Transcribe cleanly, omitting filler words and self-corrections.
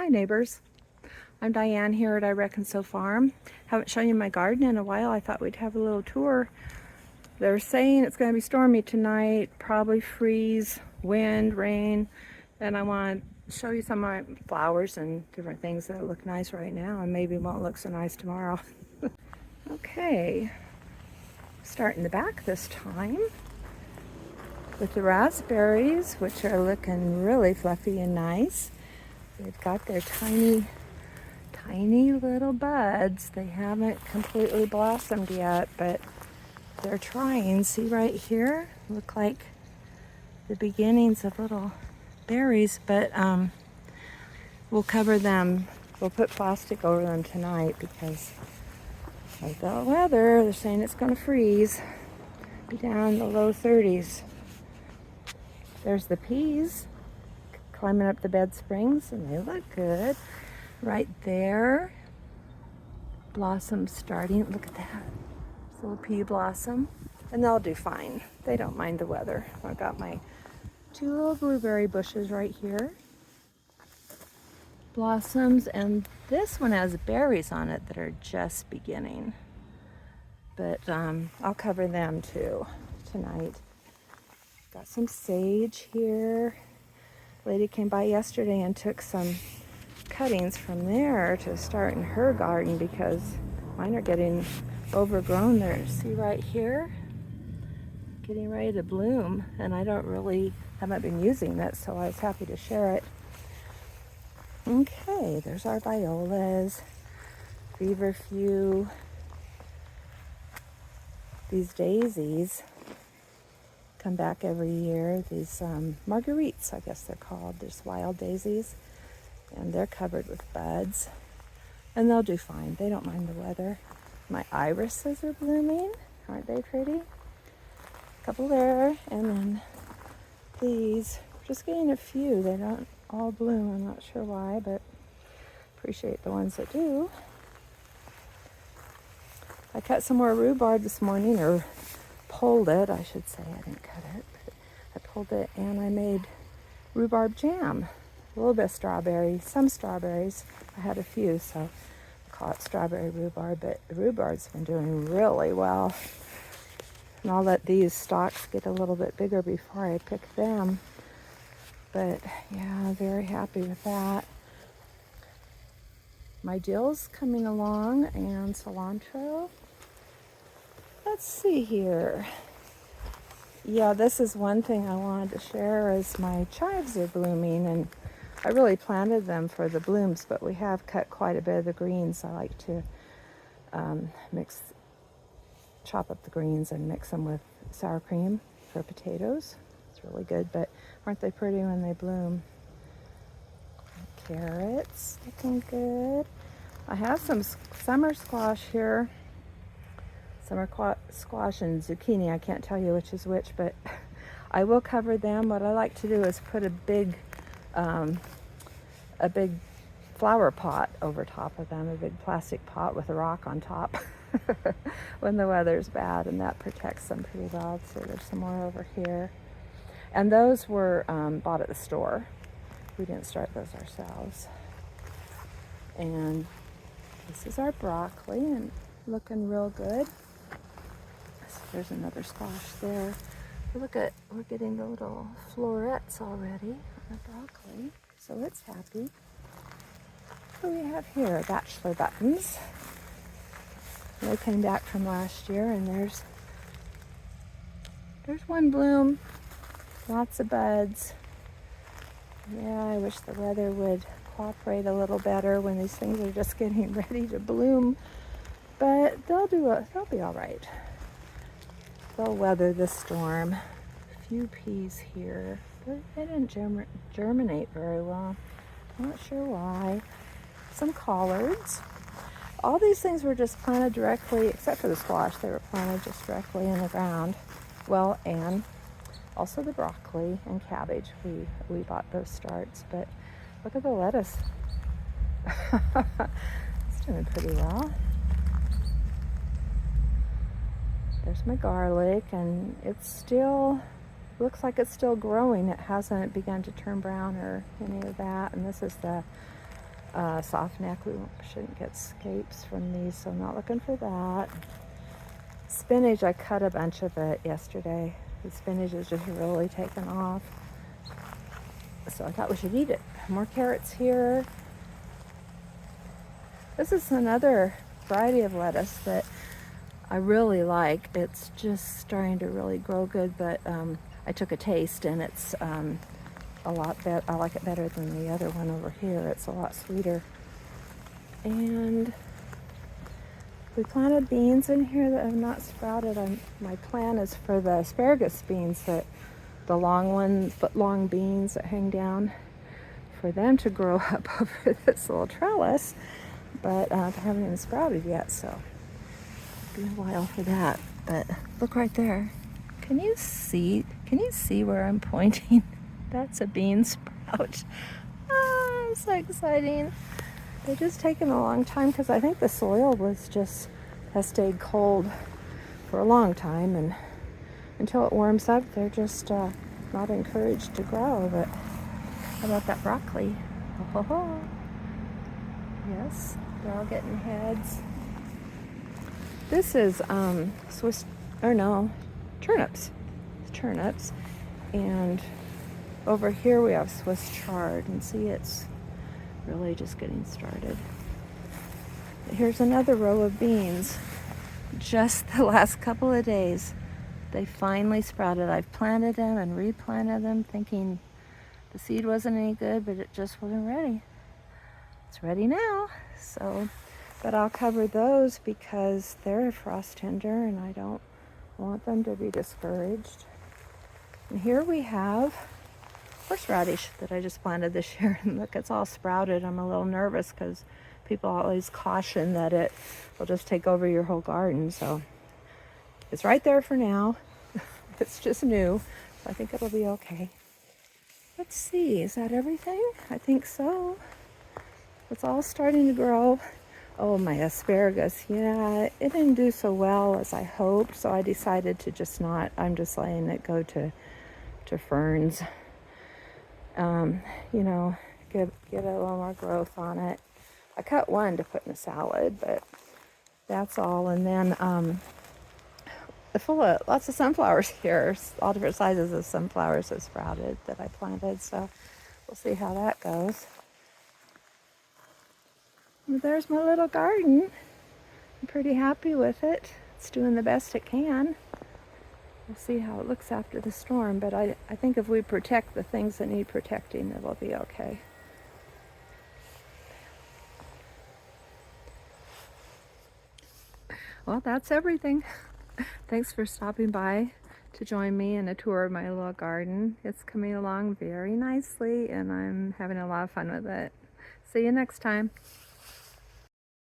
Hi neighbors, I'm Diane here at I Reckon So Farm. Haven't shown you my garden in a while. I thought we'd have a little tour. They're saying it's going to be stormy tonight, probably freeze, wind, rain, and I want to show you some of my flowers and different things that look nice right now and maybe won't look so nice tomorrow. Okay, start in the back this time with the raspberries, which are looking really fluffy and nice. They've got their tiny little buds. They haven't completely blossomed yet, but they're trying. See right here? Look like the beginnings of little berries, but we'll cover them. We'll put plastic over them tonight because of the weather. They're saying it's going to freeze. Be down in the low 30s. There's the peas climbing up the bed springs, and they look good. Right there, blossom starting. Look at that, this little pea blossom. And they'll do fine. They don't mind the weather. I've got my two little blueberry bushes right here. Blossoms, and this one has berries on it that are just beginning. But I'll cover them too tonight. Got some sage here. Lady came by yesterday and took some cuttings from there to start in her garden because mine are getting overgrown. There, see right here, getting ready to bloom, and I haven't been using it, so I was happy to share it. Okay, there's our violas, feverfew. These daisies come back every year. These marguerites, I guess they're called. There's wild daisies, and they're covered with buds, and they'll do fine. They don't mind the weather. My irises are blooming. Aren't they pretty? A couple there, and then these. Just getting a few. They don't all bloom. I'm not sure why, but appreciate the ones that do. I cut some more rhubarb this morning, or pulled it, I should say. I didn't cut it, but I pulled it, and I made rhubarb jam. A little bit of strawberry, some strawberries. I had a few, so I call it strawberry rhubarb, but the rhubarb's been doing really well. And I'll let these stalks get a little bit bigger before I pick them. But yeah, very happy with that. My dill's coming along, and cilantro. Let's see here. Yeah, this is one thing I wanted to share is my chives are blooming, and I really planted them for the blooms, but we have cut quite a bit of the greens. I like to chop up the greens and mix them with sour cream for potatoes. It's really good, but aren't they pretty when they bloom? Carrots, looking good. I have some summer squash here. Summer squash and zucchini. I can't tell you which is which, but I will cover them. What I like to do is put a big flower pot over top of them, a big plastic pot with a rock on top when the weather's bad, and that protects them pretty well. So there's some more over here. And those were bought at the store. We didn't start those ourselves. And this is our broccoli, and looking real good. So there's another squash there. We're getting the little florets already on the broccoli, so it's happy. What do we have here? Bachelor buttons. They came back from last year, and there's one bloom. Lots of buds. Yeah, I wish the weather would cooperate a little better when these things are just getting ready to bloom. But they'll be all right. They'll weather the storm. A few peas here. They didn't germinate very well. I'm not sure why. Some collards. All these things were just planted directly, except for the squash. They were planted just directly in the ground. Well, and also the broccoli and cabbage. We bought those starts, but look at the lettuce. It's doing pretty well. There's my garlic, and it's still, looks like it's still growing. It hasn't begun to turn brown or any of that. And this is the soft neck. We shouldn't get scapes from these, so I'm not looking for that. Spinach, I cut a bunch of it yesterday. The spinach is just really taken off. So I thought we should eat it. More carrots here. This is another variety of lettuce that I really like. It's just starting to really grow good, but I took a taste and it's a lot better. I like it better than the other one over here. It's a lot sweeter. And we planted beans in here that have not sprouted. My plan is for the asparagus beans, that the long ones, foot-long beans that hang down, for them to grow up over this little trellis, but they haven't even sprouted yet, so it'll be a while for that. But look right there. Can you see where I'm pointing? That's a bean sprout. Oh, so exciting. They're just taking a long time because I think the soil has stayed cold for a long time, and until it warms up, they're just not encouraged to grow. But how about that broccoli? Oh. Yes, they're all getting heads. This is turnips. Turnips. And over here we have Swiss chard, and see, it's really just getting started. Here's another row of beans. Just the last couple of days, they finally sprouted. I've planted them and replanted them thinking the seed wasn't any good, but it just wasn't ready. It's ready now. So, but I'll cover those because they're frost tender and I don't want them to be discouraged. And here we have horseradish that I just planted this year, and look, it's all sprouted. I'm a little nervous because people always caution that it will just take over your whole garden. So it's right there for now. It's just new. I think it'll be okay. Let's see, is that everything? I think so. It's all starting to grow. Oh, my asparagus, yeah, it didn't do so well as I hoped, so I decided to I'm just letting it go to ferns. Get a little more growth on it. I cut one to put in a salad, but that's all. And then full of lots of sunflowers here. All different sizes of sunflowers have sprouted that I planted, so we'll see how that goes. And there's my little garden. I'm pretty happy with it. It's doing the best it can. We'll see how it looks after the storm, but I think if we protect the things that need protecting, it'll be okay. Well, that's everything. Thanks for stopping by to join me in a tour of my little garden. It's coming along very nicely, and I'm having a lot of fun with it. See you next time.